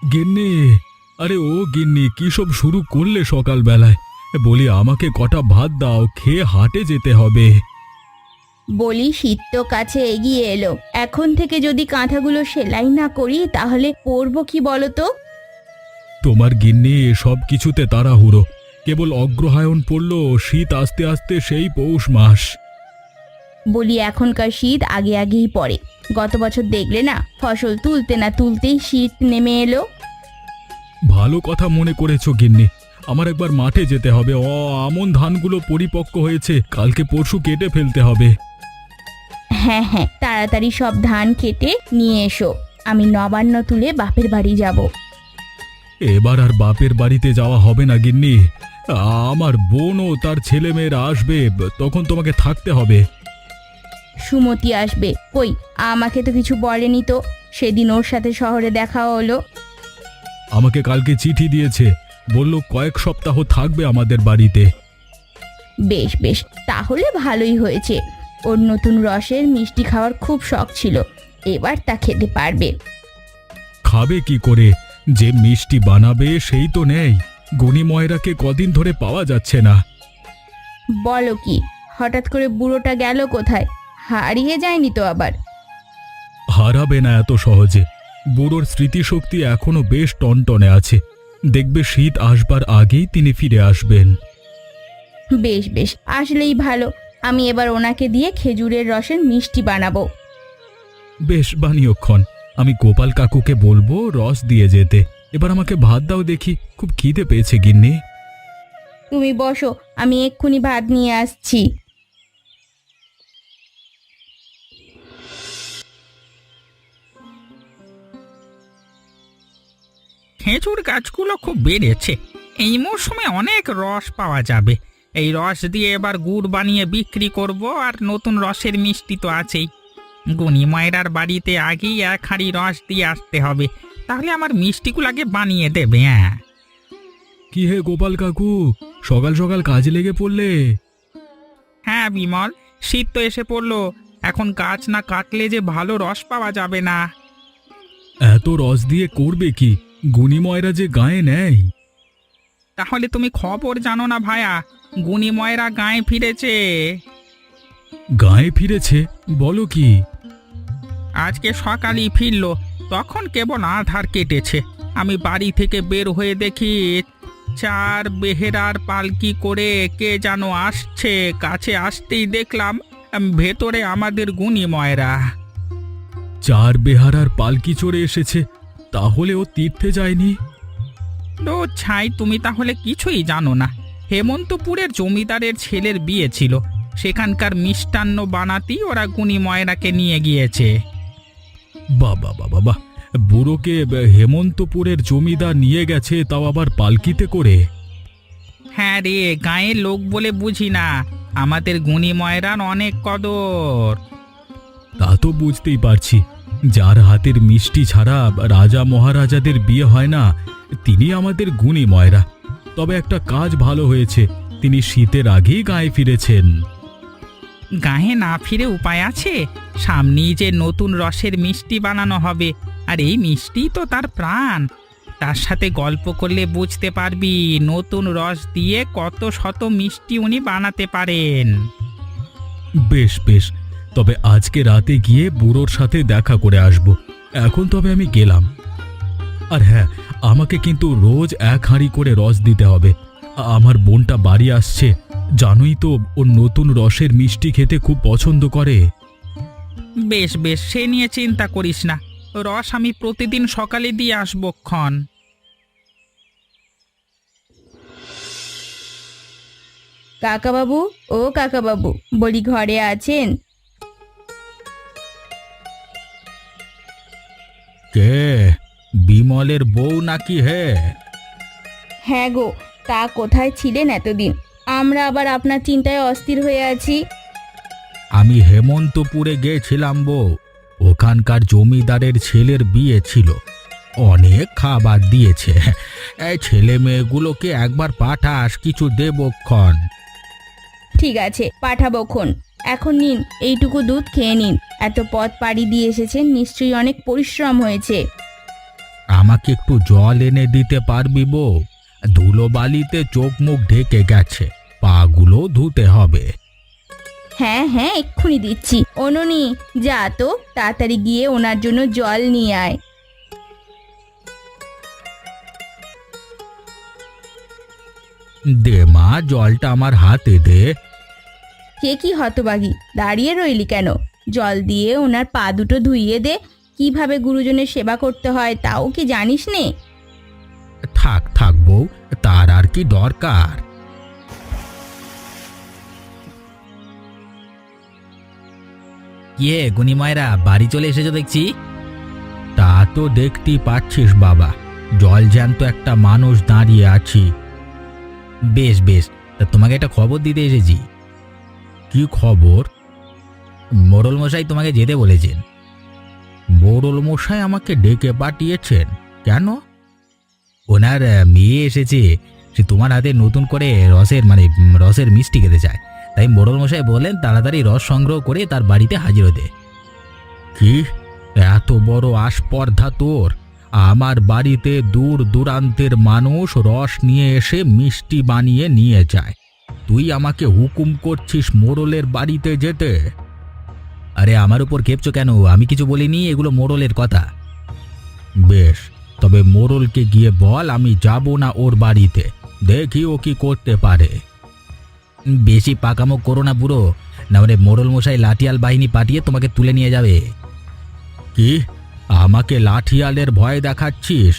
গিন্নি, আরে ও গিন্নি, কি সব শুরু করলে সকালবেলায়? বলি আমাকে কটা ভাত দাও, খেয়ে হাটে যেতে হবে। বলি শীত তো কাছে এগিয়ে এলো, এখন থেকে যদি কাঁথাগুলো সেলাই না করি তাহলে পরবো কি বলো তো? তোমার গিন্নি সব কিছুতে তাড়াহুড়ো, কেবল অগ্রহায়ণ পড়ল, শীত আস্তে আস্তে সেই পৌষ মাস। বলি এখনকার শীত আগে আগেই পড়ে। গত বছর দেখলে না, ফসল তুলতে না তুলতেই শীত নেমে এলো। ভালো কথা মনে করেছো গিন্নি, আমার একবার মাঠে যেতে হবে। আমন ধানগুলো পরিপক্ক হয়েছে, কালকে পরশু কেটে ফেলতে হবে। হ্যাঁ হ্যাঁ, তাড়াতাড়ি সব ধান কেটে নিয়ে এসো, আমি নবান্ন তুলে বাপের বাড়ি যাব। এবার আর বাপের বাড়িতে যাওয়া হবে না গিন্নি, আমার বোন ও তার ছেলে মেয়েরা আসবে, তখন তোমাকে থাকতে হবে। সুমতি আসবে কই? আমাকে তো কিছু বলেনি তো। সেদিন ওর সাথে শহরে দেখা হলো। আমাকে কালকে চিঠি দিয়েছে, বলল কয়েক সপ্তাহ থাকবে আমাদের বাড়িতে। বেশ বেশ, তাহলে ভালোই হয়েছে। ওর নতুন রসের মিষ্টি খাওয়ার খুব শখ ছিল, এবার তা খেতে পারবে। খাবে কি করে? যে মিষ্টি বানাবে সেই তো নেই, গনি ময়রাকে কদিন ধরে পাওয়া যাচ্ছে না। বলো কি, হঠাৎ করে বুড়োটা গেল কোথায়? হারিয়ে যায়নি তো আবার? হারাবে না এত সহজে, বুড়োর স্মৃতিশক্তি এখনো বেশ টনটনে আছে, দেখবে শীত আসবার আগেই তিনি ফিরে আসবেন। বেশ বেশ, আসলেই ভালো। আমি এবার ওনাকে দিয়ে খেজুরের রসের মিষ্টি বানাবো। বেশ, বানিয়ক্ষণ আমি গোপাল কাকুকে বলবো রস দিয়ে যেতে। এবার আমাকে ভাত দাও দেখি, খুব খিদে পেয়েছে গিন্নি। তুমি বসো, আমি এক্ষুনি ভাত নিয়ে আসছি। খেজুর গাছগুলো খুব বেড়েছে, এই মৌসুমে অনেক রস পাওয়া যাবে। এই রস দিয়ে এবার গুড় বানিয়ে বিক্রি করব, আর নতুন রসের মিষ্টি তো আছেই। গুণী মায়েরার বাড়িতে আগেই এক হাঁড়ি রস দিয়ে আসতে হবে, তাহলে আমার মিষ্টিগুলো আগে বানিয়ে দেবে। হ্যাঁ কি হে গোপাল কাকু, সকাল সকাল কাজে লেগে পড়লে? হ্যাঁ বিমল, শীত তো এসে পড়লো, এখন গাছ না কাটলে যে ভালো রস পাওয়া যাবে না। এত রস দিয়ে করবে কি? গুণী ময়রা যে গায়ে নেই। তাহলে তুমি খবর জানো না ভায়া, গুণী ময়রা গায়ে ফিরেছে। গায়ে ফিরেছে? বলো কি? আজকে সকালই ফিরলো, তখন কেবল আধার কেটেছে। আমি বাড়ি থেকে বের হয়ে দেখি 4 বেহেরার পালকি করে কে যেন আসছে। কাছে আসতেই দেখলাম ভেতরে আমাদের গুণী ময়রা। 4 বেহারার পালকি চড়ে এসেছে, তাহলে ও তীর্থে যায়নি? ও ছাই, তুমি তাহলে কিছুই জানো না। হেমন্তপুরের জমিদারের ছেলের বিয়ে ছিল, সেখানকার মিষ্টান্ন বানাতেই ওরা গুণী ময়রাকে নিয়ে গিয়েছে। বাবা বাবা বাহ, বুড়োকে হেমন্তপুরের জমিদার নিয়ে গেছে, তাও আবার পালকিতে করে। হ্যাঁ রে, গাঁয়ের লোক বলে বুঝি না, আমাদের গুণী ময়রার অনেক কদর। তা তো বুঝতেই পারছি, যার হাতের মিষ্টি ছাড়া রাজা মহারাজাদের বিয়ে হয় না, তিনি আমাদের গুণী ময়রা। তবে একটা কাজ ভালো হয়েছে, তিনি শীতের আগেই গায়ে ফিরেছেন। গায়ে না ফিরে উপায় আছে? সামনেই যে নতুন রসের মিষ্টি বানানো হবে, আর এই মিষ্টি তো তার প্রাণ। তার সাথে গল্প করলে বুঝতে পারবি নতুন রস দিয়ে কত শত মিষ্টি উনি বানাতে পারেন। বেশ বেশ, তবে আজকে রাতে গিয়ে বুড়োর সাথে দেখা করে আসব। এখন তবে আমি গেলাম। আর হ্যাঁ, আমাকে কিন্তু রোজ 1 হাঁড়ি করে রস দিতে হবে। আমার বোনটা বাড়ি আসছে, জানোই তো ও নতুন রসের মিষ্টি খেতে খুব পছন্দ করে। বেশ বেশ, সে নিয়ে চিন্তা করিস না, রস আমি প্রতিদিন সকালে দিয়ে আসবো ক্ষণ। কাকাবাবু, ও কাকাবাবু, বলি ঘরে আছেন? কে? বিমলের বউ নাকি? হে, হ্যাঁ গো, তা কোথায় ছিলেন এতদিন? আমরা আবার আপনার চিন্তায় অস্থির হয়ে আছি। আমি হেমন্তপুরে গেছিলাম বউ, ওখানকার জমিদারের ছেলের বিয়ে ছিল, অনেক খাবার দিয়েছে। এই ছেলে মেয়েগুলোকে একবার পাঠাস, কিছু দেবক্ষণ। ঠিক আছে, পাঠাবোক্ষণ। এখন নিন, এইটুকু দুধ খেয়ে নিন। এত পথ পাড়ি দিয়ে এসেছেন, নিশ্চয়ই অনেক পরিশ্রম হয়েছে। আমাকে একটু জল এনে দিতে পারবি বউ? ধুলোবালিতে চোখ মুখ ঢেকে গেছে, পাগুলো ধুতে হবে। হ্যাঁ হ্যাঁ, এক্ষুনি দিচ্ছি। অননি, যা তো তাড়াতাড়ি গিয়ে ওনার জন্য জল নিয়ে আয়। দে মা, জলটা আমার হাতে দে। কে কি হতবাগি, দাঁড়িয়ে রইলি কেন? জল দিয়ে ওনার পা দুটো ধুইয়ে দে। কিভাবে গুরুজনের সেবা করতে হয় তাও কি জানিস নে? থাক থাক বউ, তার আর কি দরকার। ইয়ে গুনিমায়েরা, বাড়ি চলে এসেছো দেখছি। তা তো দেখতেই পাচ্ছিস বাবা, জল জ্যান্ত একটা মানুষ দাঁড়িয়ে আছি। বেশ বেশ, তা তোমাকে একটা খবর দিতে এসেছি। কি খবর? মোড়ল মশাই তোমাকে যেতে বলেছেন। মোড়ল মশাই আমাকে ডেকে পাঠিয়েছেন? কেন? ওনার মেয়ে এসেছে, সে তোমার হাতে নতুন করে রসের মিষ্টি খেতে চায়। তাই মোড়ল মশাই বললেন তাড়াতাড়ি রস সংগ্রহ করে তার বাড়িতে হাজির হতে। কি এত বড় আস্পর্ধা তোর! আমার বাড়িতে দূর দূরান্তের মানুষ রস নিয়ে এসে মিষ্টি বানিয়ে নিয়ে যায়, তুই আমাকে হুকুম করছিস মোড়লের বাড়িতে যেতে? আরে আমার উপর খেপছো কেন? আমি কিছু বলিনি, এগুলো মোড়লের কথা। বেশ, তবে মোড়লকে গিয়ে বল আমি যাব না ওর বাড়িতে, দেখি ও কি করতে পারে। বেশি পাকামো করো না বুড়ো, না হলে মোড়ল মশাই লাঠিয়াল বাহিনী পাঠিয়ে তোমাকে তুলে নিয়ে যাবে। কি আমাকে লাঠিয়ালের ভয় দেখাচ্ছিস?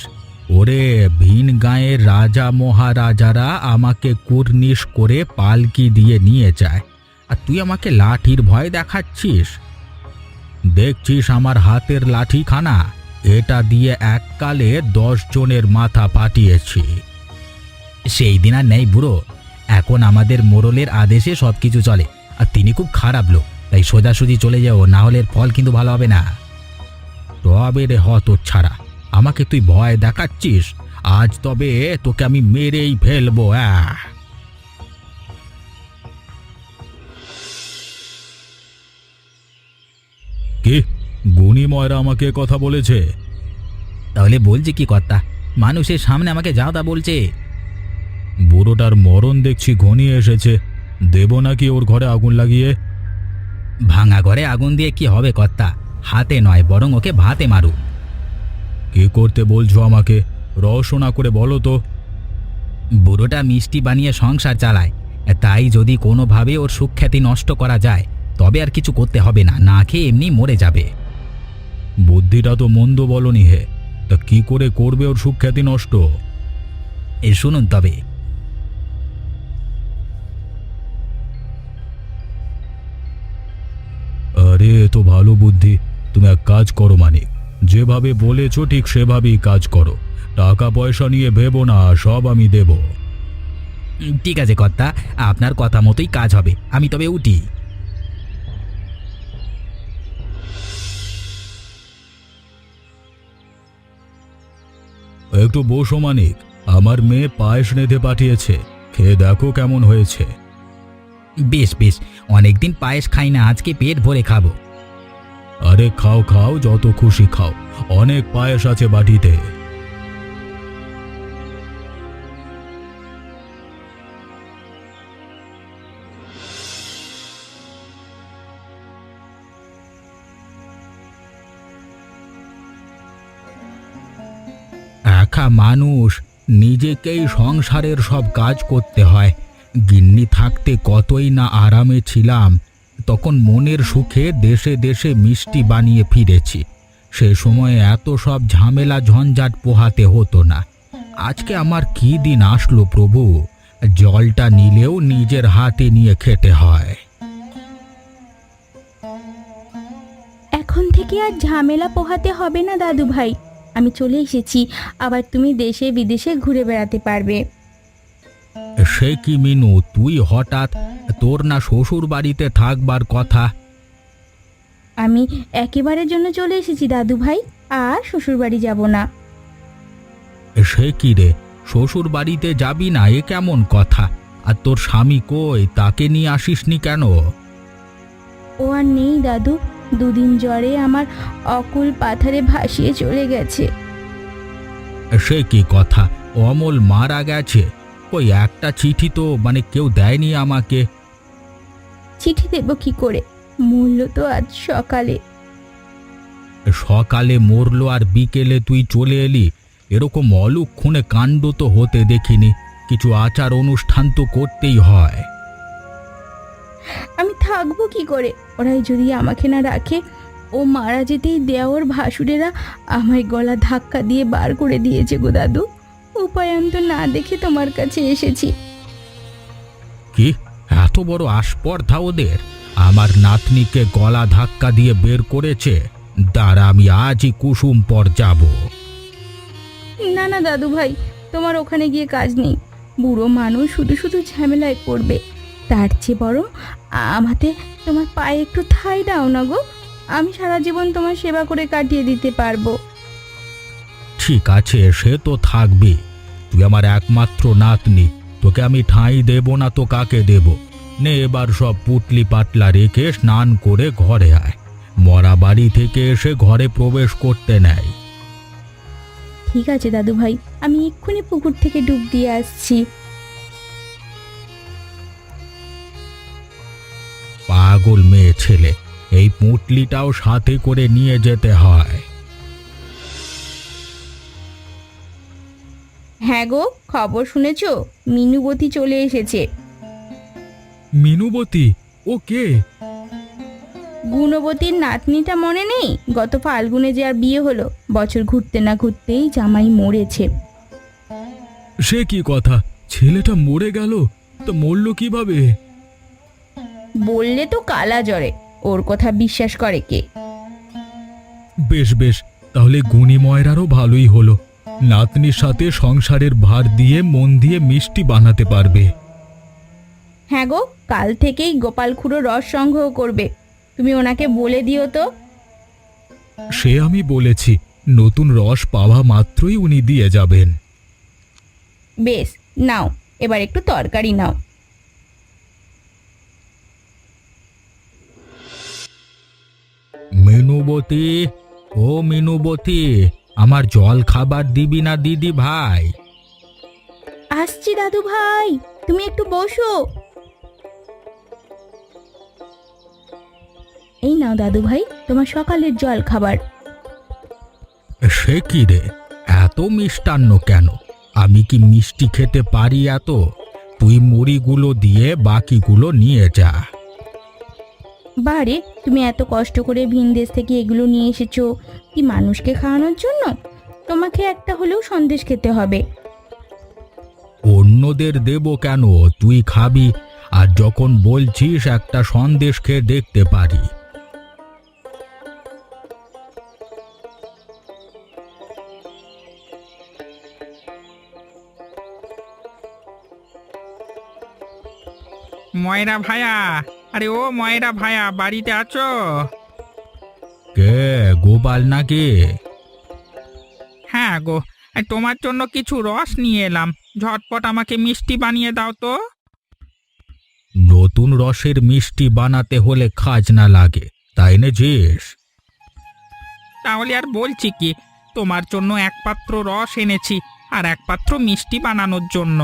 ওরে, ভিন গাঁয়ের রাজা মহারাজারা আমাকে কুর্নিশ করে পালকি দিয়ে নিয়ে যায়, আর তুই আমাকে লাঠির ভয় দেখাচ্ছিস? দেখছিস আমার হাতের লাঠিখানা, এটা দিয়ে এককালে 10 জনের মাথা পাঠিয়েছি। সেই দিন আর নেই বুড়ো, এখন আমাদের মোড়লের আদেশে সবকিছু চলে, আর তিনি খুব খারাপ লোক। তাই সোজাসুজি চলে যাও, না হলে ফল কিন্তু ভালো হবে না। তবে রে হতচ্ছাড়া, আমাকে তুই ভয় দেখাচ্ছিস? আজ তবে তোকে আমি মেরেই ফেলবো। কি গুণীময়রা আমাকে কথা বলেছে? তাহলে বলছি কি কর্তা, মানুষের সামনে আমাকে যা তা বলছে। বুড়োটার মরণ দেখছি ঘনিয়ে এসেছে, দেব নাকি ওর ঘরে আগুন লাগিয়ে? ভাঙা ঘরে আগুন দিয়ে কি হবে কর্তা? হাতে নয়, বরং ওকে ভাতে মারু। কি করতে বলছো আমাকে? রহস্য করে বলো তো। বুড়োটা মিষ্টি বানিয়ে সংসার চালায়, তাই যদি কোনোভাবে ওর সুখ্যাতি নষ্ট করা যায় তবে আর কিছু করতে হবে না, না খেয়ে এমনি মরে যাবে। বুদ্ধিটা তো মন্দ বলনি হে, তা কি করে করবে ওর সুখ্যাতি নষ্ট? শুনুন তবে। আরে, এ তো ভালো বুদ্ধি। তুমি এক কাজ করো মানিক, যেভাবে বলেছো ঠিক সেভাবেই কাজ করো। টাকা পয়সা নিয়ে ভেবো না, সব আমি দেব। ঠিক আছে কর্তা, আপনার কথা মতোই কাজ হবে। আমি তবে উঠি। একটু বসো মানিক, আমার মেয়ে পায়েস রেঁধে পাঠিয়েছে, খেয়ে দেখো কেমন হয়েছে। বেশ বেশ, অনেকদিন পায়েস খাই না, আজকে পেট ভরে খাবো। আরে খাও খাও, যত খুশি খাও, অনেক পায়েস আছে বাটিতে। একা মানুষ, নিজেকেই সংসারের সব কাজ করতে হয়। গিন্নি থাকতে কতই না আরামে ছিলাম, তখন মনের সুখে দেশে দেশে মিষ্টি বানিয়ে ফিরেছি। সে সময় এত সব ঝামেলা ঝঞ্ঝাট পোহাতে হতো না। আজকে আমার কি দিন আসলো প্রভু! জলটা নিলেও নিজের হাতে নিয়ে খেতে হয়। এখন থেকে আর ঝামেলা পোহাতে হবে না দাদু ভাই, আমি চলে এসেছি। আবার তুমি দেশে বিদেশে ঘুরে বেড়াতে পারবে। সে কি মিনু, তুই হঠাৎ? তোর না শ্বশুর বাড়িতে থাকবার কথা? আমি একেবারের জন্য চলে এসেছি দাদু ভাই, আর শ্বশুর বাড়ি যাব না। সে কি রে, শ্বশুর বাড়িতে যাবি না? এ কেমন কথা? আর তোর স্বামী কই, তাকে নিয়ে আসিসনি কেন? ও আর নেই দাদু, দুদিন জ্বরে আমার অকুল পাথারে ভাসিয়ে চলে গেছে। সে কি কথা, অমল মারা গেছে? ওই একটা চিঠি তো কেউ দেয়নি আমাকে। চিঠি দেব কি করে, মূল্য তো আজ সকালে। সকালে মরলো আর বিকেলে তুই চলে এলি? এরকম অলক্ষণে কাণ্ড তো হতে দেখিনি। কিছু আচার অনুষ্ঠান তো করতেই হয়। আমি থাকবো কি করে, ওরাই যদি আমাকে না রাখে। ও মারা যেতেই দেওর ভাসুরেরা আমায় গলা ধাক্কা দিয়ে বার করে দিয়েছে গো দাদু। উপায়ন্ত না দেখে তোমার কাছে এসেছি। কি এত বড় আস্পর্ধা ওদের? আমার নাতনিকে গলা ধাক্কা দিয়ে বের করেছে। দাঁড়া, আমি আজই কুসুমপর যাব। না না দাদু ভাই, তোমার ওখানে গিয়ে কাজ নেই। বুড়ো মানুষ শুধু শুধু ঝামেলায় পড়বে। তার চেয়ে বরং আমাতে তোমার পায়ে একটু ঠাঁই দাও না গো। আমি সারা জীবন তোমার সেবা করে কাটিয়ে দিতে পারবো। ঠিক আছে, সে তো থাকবে। তুই আমার একমাত্র নাতনি, তোকে আমি ঠাঁই দেব না তো কাকে দেব? নে এবার সব পুটলি পাটলা রেখে স্নান করে ঘরে আয়। মরা বাড়ি থেকে এসে ঘরে প্রবেশ করতে নেয়। ঠিক আছে দাদু ভাই, আমি এক্ষুনি পুকুর থেকে ডুব দিয়ে আসছি। পাগল মেয়ে ছেলে, এই পুঁটলিটাও সাথে করে নিয়ে যেতে হয়। হ্যাঁ গো, খবর শুনেছো? মিনুবতী চলে এসেছে। মিনুবতী? ও কে? গুণবতীর নাতনিটা মনে নেই? গত ফাল্গুনে যে আর বিয়ে হলো, বছর ঘুরতে না ঘুরতেই জামাই মরেছে। সে কি কথা, ছেলেটা মরে গেল? তো মরল কিভাবে? বললে তো কালা জ্বরে, ওর কথা বিশ্বাস করে কে? বেশ বেশ, তাহলে গুণী ময়রারও ভালোই হলো। নাতনির সাথে সংসারের ভার দিয়ে মন দিয়ে মিষ্টি বানাতে পারবে। হ্যাঁ গো, কাল থেকেই গোপাল খুড়ো রস সংগ্রহ করবে। তুমি ওনাকে বলে দিও তো। সে আমি বলেছি, নতুন রস পাওয়া মাত্রই উনি দিয়ে যাবেন। বেশ, নাও এবার একটু তরকারি নাও। মিনুবতী, ও মিনুবতী, আমার জল খাবার দিবি না দিদি ভাই? আসছি দাদু ভাই, তুমি একটু বসো। এই নাও দাদু ভাই, তোমার সকালের জল খাবার। সে কি রে, এত মিষ্টান্ন কেন? আমি কি মিষ্টি খেতে পারি এত? তুই মুড়িগুলো দিয়ে বাকিগুলো নিয়ে যা। বারে, তুমি এত কষ্ট করে ভিন দেশ থেকে এগুলো নিয়ে এসেছো কি মানুষকে খাওয়ানোর জন্য? তোমাকে একটা হলেও সন্দেশ খেতে হবে। অন্যদের দেব কেন, তুই খাবি। আর যখন বলছিস, একটা সন্দেশ খেয়ে দেখতে পারি। ময়রা ভায়া, আরে ও ময়রা ভায়া, বাড়িতে আছো? কে, গোপাল নাকি? হ্যাঁ গো, তোমার জন্য কিছু রস নিয়ে এলাম। ঝটপট আমাকে মিষ্টি বানিয়ে দাও তো। নতুন রসের মিষ্টি বানাতে হলে খাজনা লাগে, তাই এনেছিস? তাহলে আর বলছি কি, তোমার জন্য এক পাত্র রস এনেছি আর এক পাত্র মিষ্টি বানানোর জন্য।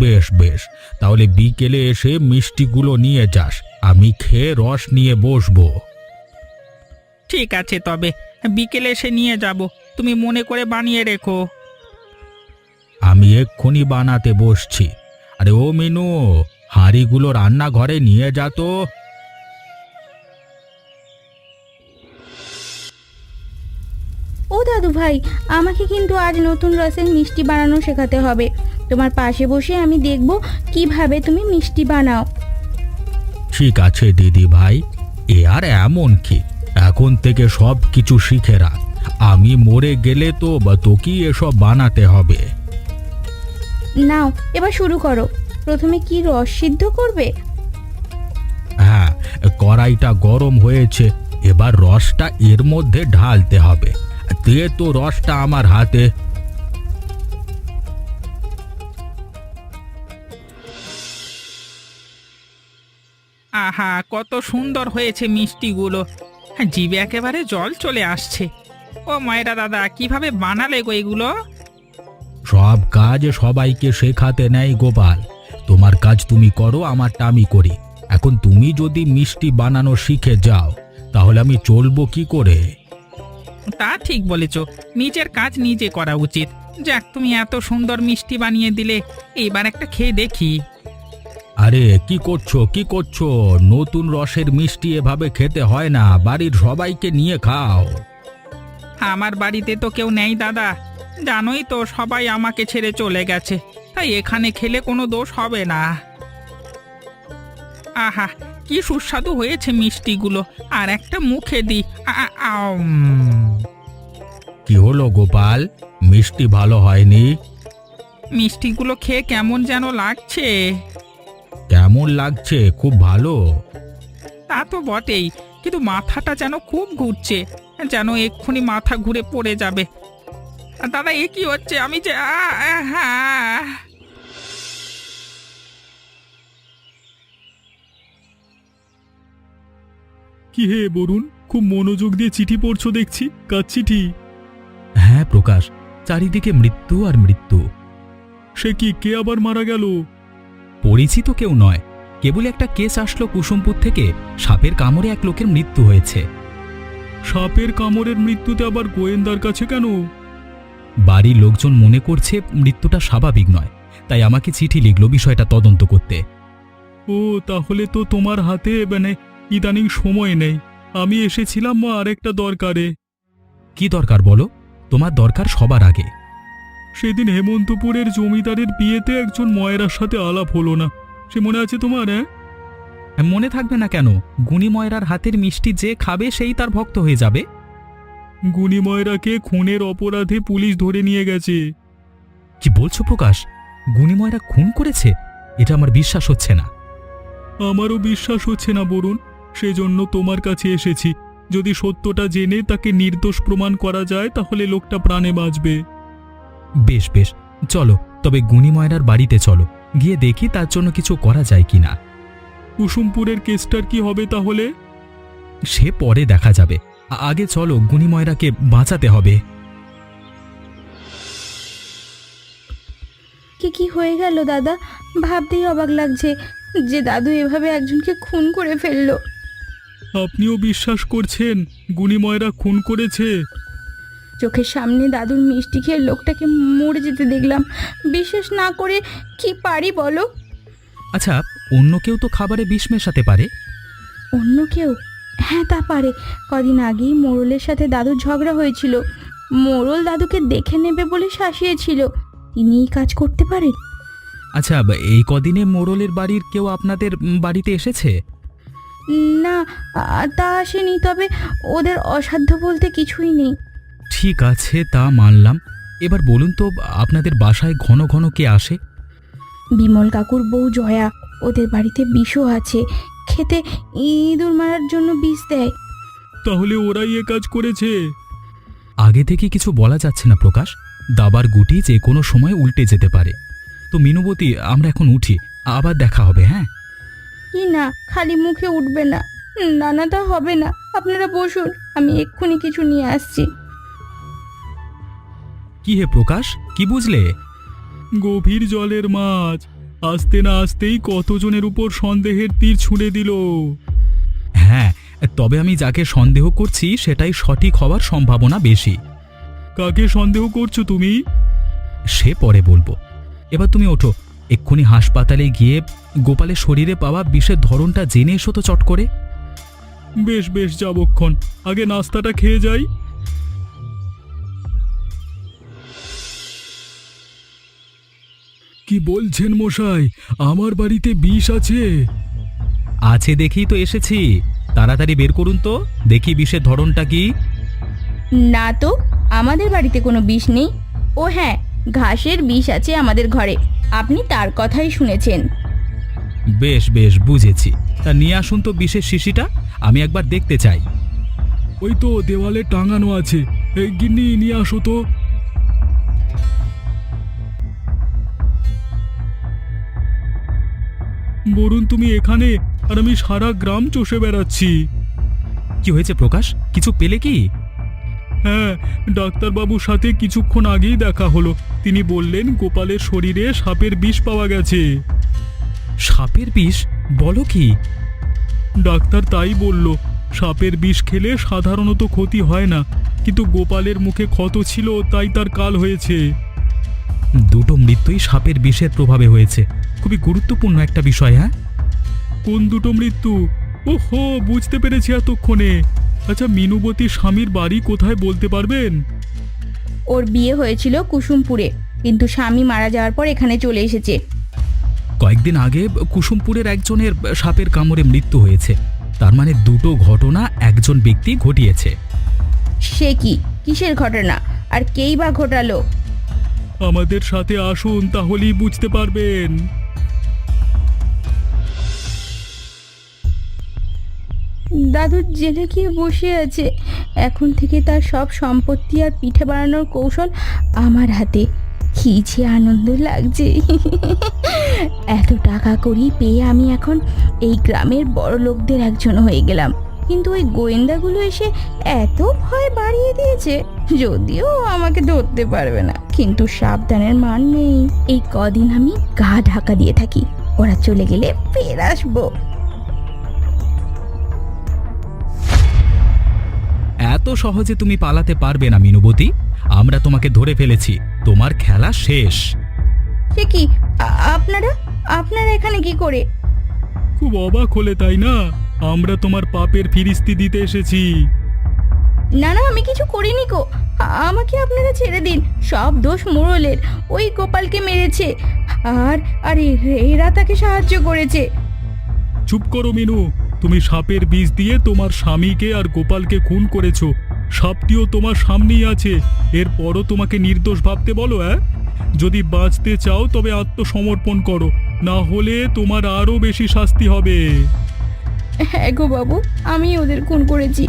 বেশ বেশ, তাহলে বিকেলে এসে মিষ্টিগুলো নিয়ে যাস, আমি খেয়ে রস নিয়ে বসবো। ঠিক আছে, তবে বিকেলে এসে নিয়ে যাব, তুমি মনে করে বানিয়ে রেখো। আমি এক্ষুনি বানাতে বসছি। আরে ও মিনু, হাঁড়িগুলো রান্নাঘরে নিয়ে যা তো। ও দাদু ভাই, আমাকে কিন্তু আজ নতুন রসের মিষ্টি বানানো শেখাতে হবে। তোমার পাশে বসে আমি দেখব কিভাবে তুমি মিষ্টি বানাও। ঠিক আছে দিদি ভাই, এ আর এমন কি, এখন থেকে সব কিছু শিখে রাখ। আমি মরে গেলে তো তোকেই এসব বানাতে হবে। নাও এবার শুরু করো। প্রথমে কি রস সিদ্ধ করবে? হ্যাঁ, কড়াইটা গরম হয়েছে, এবার রসটা এর মধ্যে ঢালতে হবে। দে তো রসটা আমার হাতে। আহা, কত সুন্দর হয়েছে মিষ্টিগুলো। হ্যাঁ, জিভে একেবারে জল চলে আসছে। ও ময়রা দাদা, কিভাবে বানালে গো এগুলো? সব কাজ সবাইকে শেখাতে নেই গোপাল। তোমার কাজ তুমি করো, আমারটা আমি করি। এখন তুমি যদি মিষ্টি বানানো শিখে যাও তাহলে আমি চলবো কি করে? তা ঠিক বলেছ, নিজের কাজ নিজে করা উচিত। যাক, তুমি এত সুন্দর মিষ্টি বানিয়ে দিলে, এইবার একটা খেয়ে দেখি। আরে কি করছো কি করছো? নতুন রসের মিষ্টি এভাবে খেতে হয় না, বাড়ির সবাইকে নিয়ে খাও। আমার বাড়িতে তো কেউ নেই দাদা, জানোই তো সবাই আমাকে ছেড়ে চলে গেছে, তাই এখানে খেলে কোনো দোষ হবে না। আহা, কি সুস্বাদু হয়েছে মিষ্টিগুলো, আর একটা মুখে দি। কি হলো গোপাল, মিষ্টি ভালো হয়নি? মিষ্টিগুলো খেয়ে কেমন যেন লাগছে। কেমন লাগছে? খুব ভালো। তা তো বটেই, কিন্তু মাথাটা যেন খুব ঘুরছে, যেন এক্ষুনি মাথা ঘুরে পড়ে যাবে। দাদা, এ কি হচ্ছে? আমি যে হ্যাঁ। কি হে বরুণ, খুব মনোযোগ দিয়ে চিঠি পড়ছো দেখছি। কার চিঠি? হ্যাঁ প্রকাশ, চারিদিকে মৃত্যু আর মৃত্যু। সে কি, কে আবার মারা গেল? পরিচিত কেউ নয়, কেবল একটা কেস আসলো কুসুমপুর থেকে। সাপের কামড়ে এক লোকের মৃত্যু হয়েছে। সাপের কামড়ের মৃত্যুতে আবার গোয়েন্দার কাছে কেন? বাড়ির লোকজন মনে করছে মৃত্যুটা স্বাভাবিক নয়, তাই আমাকে চিঠি লিখলো বিষয়টা তদন্ত করতে। ও, তাহলে তো তোমার হাতে ইদানিং সময় নেই। আমি এসেছিলাম আরেকটা দরকারে। কি দরকার বলো? তোমার দরকার সবার আগে। সেদিন হেমন্তপুরের জমিদারের বিয়েতে একজন ময়রার সাথে আলাপ হলো না, সে মনে আছে তোমার? মনে থাকবে না কেন? গুণী ময়রার হাতের মিষ্টি যে খাবে সেই তার ভক্ত হয়ে যাবে। গুণী ময়রাকে খুনের অপরাধে পুলিশ ধরে নিয়ে গেছে। কি বলছো প্রকাশ? গুণী ময়রা খুন করেছে? এটা আমার বিশ্বাস হচ্ছে না। আমারও বিশ্বাস হচ্ছে না বরুণ, সেজন্য তোমার কাছে এসেছি। যদি সত্যটা জেনে তাকে নির্দোষ প্রমাণ করা যায় তাহলে লোকটা প্রাণে বাঁচবে। বেশ বেশ, চলো তবে গুণী ময়রার বাড়িতে চলো, গিয়ে দেখি তার জন্য কিছু করা যায় কিনা। কুসুমপুরের কেসটার কি হবে তাহলে? সে পরে দেখা যাবে, আগে চলো গুণী ময়রাকে বাঁচাতে হবে। কি হয়ে গেল দাদা? ভাবতেই অবাক লাগছে যে দাদু এভাবে একজনকে খুন করে ফেললো। আপনিও বিশ্বাস করছেন গুণী ময়রা খুন করেছে? চোখের সামনে দাদুর মিষ্টি খেয়ে লোকটাকে মরে যেতে দেখলাম, বিশ্বাস না করে কি পারি বলো? আচ্ছা, অন্য কেউ তো খাবারে বিষ মেশাতে পারে। অন্য কেউ? হ্যাঁ, তা পারে। কদিন আগেই মোড়লের সাথে দাদুর ঝগড়া হয়েছিল। মোড়ল দাদুকে দেখে নেবে বলে শাসিয়েছিল। তিনিই কাজ করতে পারেন। আচ্ছা, এই কদিনে মোড়লের বাড়ির কেউ আপনাদের বাড়িতে এসেছে? না, তা আসেনি, তবে ওদের অসাধ্য বলতে কিছুই নেই। ঠিক আছে, তা মানলাম। এবার বলুন তো, আপনাদের বাসায় ঘন ঘন কে আসে? বিমল কাকুর বউ জয়া, ওদের বাড়িতে বিষও আছে, খেতে ইঁদুর মারার জন্য বিষ দেয়। তাহলে ওরাই এ কাজ করেছে? আগে থেকে কিছু বলা যাচ্ছে না প্রকাশ, দাবার গুটি যে কোনো সময় উল্টে যেতে পারে। তো মিনুবতী, আমরা এখন উঠি, আবার দেখা হবে। হ্যাঁ? কি না, খালি মুখে উঠবে না। না না, তা হবে না, আপনারা বসুন, আমি এক্ষুনি কিছু নিয়ে আসছি। কি হে প্রকাশ, কি বুঝলে? গভীর জলের মাছ আসতে না আসতেই কতজনের উপর সন্দেহের তীর ছুঁড়ে দিল। হ্যাঁ, তবে আমি যাকে সন্দেহ করছি সেটাই সঠিক হওয়ার সম্ভাবনা বেশি। কাকে সন্দেহ করছো তুমি? সে পরে বলবো। এবার তুমি ওঠো, এক্ষুনি হাসপাতালে গিয়ে গোপালের শরীরে পাওয়া বিষের ধরনটা জেনে এসো তো চট করে। বেশ বেশ, যাবক্ষণ, আগে নাস্তাটা খেয়ে যাই। কি বলছেন মশাই, আমার বাড়িতে বিষ আছে? আছে দেখেই তো এসেছি, তাড়াতাড়ি বের করুন তো দেখি বিষের ধরনটা কি। না তো, আমাদের বাড়িতে কোনো বিষ নেই। ও হ্যাঁ, ঘাসের বিষ আছে আমাদের ঘরে, আপনি তার কথাই শুনেছেন। বেশ বেশ, বুঝেছি। তা নিয়ে আসুন তো বিষের শিশিটা, আমি একবার দেখতে চাই। ওই তো দেওয়ালে টাঙানো আছে, এই গিন্নি নিয়ে আসো তো। বরুণ, তুমি এখানে আর আমি সারা গ্রাম চষে বেড়াচ্ছি। কি হয়েছে প্রকাশ, কিছু পেলে কি? হ্যাঁ, ডাক্তারবাবুর সাথে কিছুক্ষণ আগেই দেখা হলো। তিনি বললেন গোপালের শরীরে সাপের বিষ পাওয়া গেছে। সাপের বিষ? বলো কি? ডাক্তার তাই বলল। সাপের বিষ খেলে সাধারণত ক্ষতি হয় না, কিন্তু গোপালের মুখে ক্ষত ছিল, তাই তার কাল হয়েছে। দুটো মৃত্যুই সাপের বিষের প্রভাবে হয়েছে। খুবই গুরুত্বপূর্ণ একটা বিষয়। হ্যাঁ, কোন দুটো মৃত্যু? ওহো, বুঝতে পেরেছি এতক্ষণে। আচ্ছা, মিনুবতী স্বামীর বাড়ি কোথায় বলতে পারবেন? ওর বিয়ে হয়েছিল কুসুমপুরে, কিন্তু স্বামী মারা যাওয়ার পর এখানে চলে এসেছে। কয়েকদিন আগে কুসুমপুরের একজনের সাপের কামড়ে মৃত্যু হয়েছে। তার মানে দুটো ঘটনা একজন ব্যক্তি ঘটিয়েছে। সে কি, কিসের ঘটনা, আর কেই বা ঘটালো? আমাদের সাথে আসুন, তাহলেই বুঝতে পারবেন। দাদু জেলে গিয়ে বসে আছে। এখন থেকে তার সব সম্পত্তি আর পিঠে বানানোর কৌশল আমার হাতে। কি যে আনন্দ লাগছে! এত টাকা করি পেয়ে আমি এখন এই গ্রামের বড় লোকদের একজন হয়ে গেলাম। কিন্তু ওই গোয়েন্দাগুলো এসে এত ভয় বাড়িয়ে দিয়েছে, যদিও আমাকে ধরতে পারবে না, কিন্তু সাবধানের মান নেই। এই কদিন আমি গা ঢাকা দিয়ে থাকি, ওরা চলে গেলে ফের আসবো। এত সহজে তুমি পালাতে পারবে না মিনুবতী। আমরা তোমাকে ধরে ফেলেছি, তোমার খেলা শেষ। সে কি, আপনারা আপনারা এখানে কি করে? খুব অবাক হলে তাই না? আমরা তোমার পাপের ফিরিস্তি দিতে এসেছি। না না, আমি কিছু করিনি গো। আমাকে আপনারা ছেড়ে দিন। সব দোষ মোড়লের। ওই গোপালকে মেরেছে, আর আর এরা তাকে সাহায্য করেছে। চুপ করো মিনু। তুমি সাপের বিষ দিয়ে তোমার স্বামীকে আর গোপালকে খুন করেছো। সাপটিও তোমার সামনেই আছে। এরপরও তোমাকে নির্দোষ ভাবতে বলো? যদি বাঁচতে চাও তবে আত্মসমর্পণ করো, না হলে তোমার আরো বেশি শাস্তি হবে। হ্যাঁ গো বাবু, আমি ওদের খুন করেছি।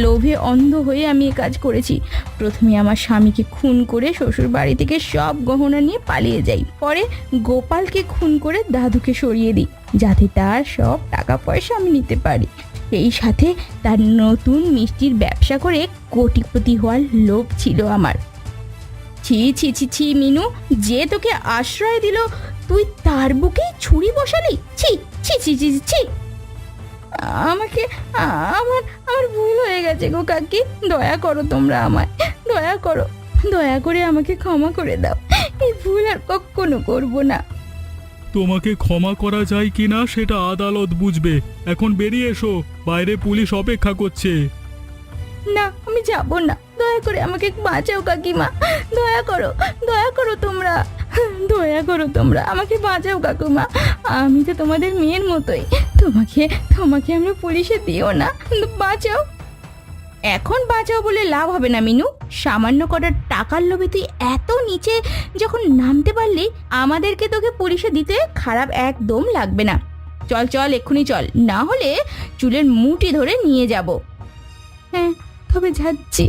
লোভে অন্ধ হয়ে আমি এ কাজ করেছি। প্রথমে আমার স্বামীকে খুন করে শ্বশুর বাড়ি থেকে সব গহনা নিয়ে পালিয়ে যাই। পরে গোপালকে খুন করে দাদুকে সরিয়ে দিই, যাতে তার সব টাকা পয়সা আমি নিতে পারি। এই সাথে তার নতুন মিষ্টির ব্যবসা করে কোটিপতি হওয়ার লোভ ছিল আমার। ছি ছি ছি ছি মিনু, যে তোকে আশ্রয় দিল তুই তার বুকেই ছুরি বসালি? ছি ছি ছি ছি ছি। আমাকে আমার আমার ভুল হয়ে গেছে গো কাকি। দয়া করো, তোমরা আমায় দয়া করো, দয়া করে আমাকে ক্ষমা করে দাও। এই ভুল আর কখনো করবো না। তোমাকে ক্ষমা করা যায় কিনা সেটা আদালত বুঝবে। এখন বেরিয়ে এসো, বাইরে পুলিশ অপেক্ষা করছে। না, আমি যাব না। দয়া করে আমাকে বাঁচাও কাকিমা, দয়া করো, দয়া করো তোমরা, দয়া করো তোমরা আমাকে বাঁচাও কাকুমা। আমি তো তোমাদের মেয়ের মতোই। তোমাকে তোমাকে আমরা পুলিশে দিও না, বাঁচাও। এখন বাঁচাও বলে লাভ হবে না মিনু। সামান্য কটা টাকার লোভে তুই এত নিচে যখন নামতে পারলি, আমাদেরকে তোকে পুলিশে দিতে খারাপ একদম লাগবে না। চল চল, এক্ষুনি চল, না হলে চুলের মুঠি ধরে নিয়ে যাব। হ্যাঁ, তবে যাচ্ছি।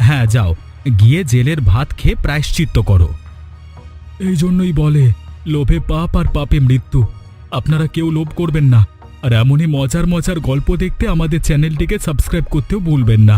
হ্যাঁ, যাও, গিয়ে জেলের ভাত খেয়ে প্রায়শ্চিত্ত করো। এই জন্যই বলে, লোভে পাপ আর পাপে মৃত্যু। আপনারা কেউ লোভ করবেন না, আর এমনই মজার মজার গল্প দেখতে আমাদের চ্যানেলটিকে সাবস্ক্রাইব করতেও ভুলবেন না।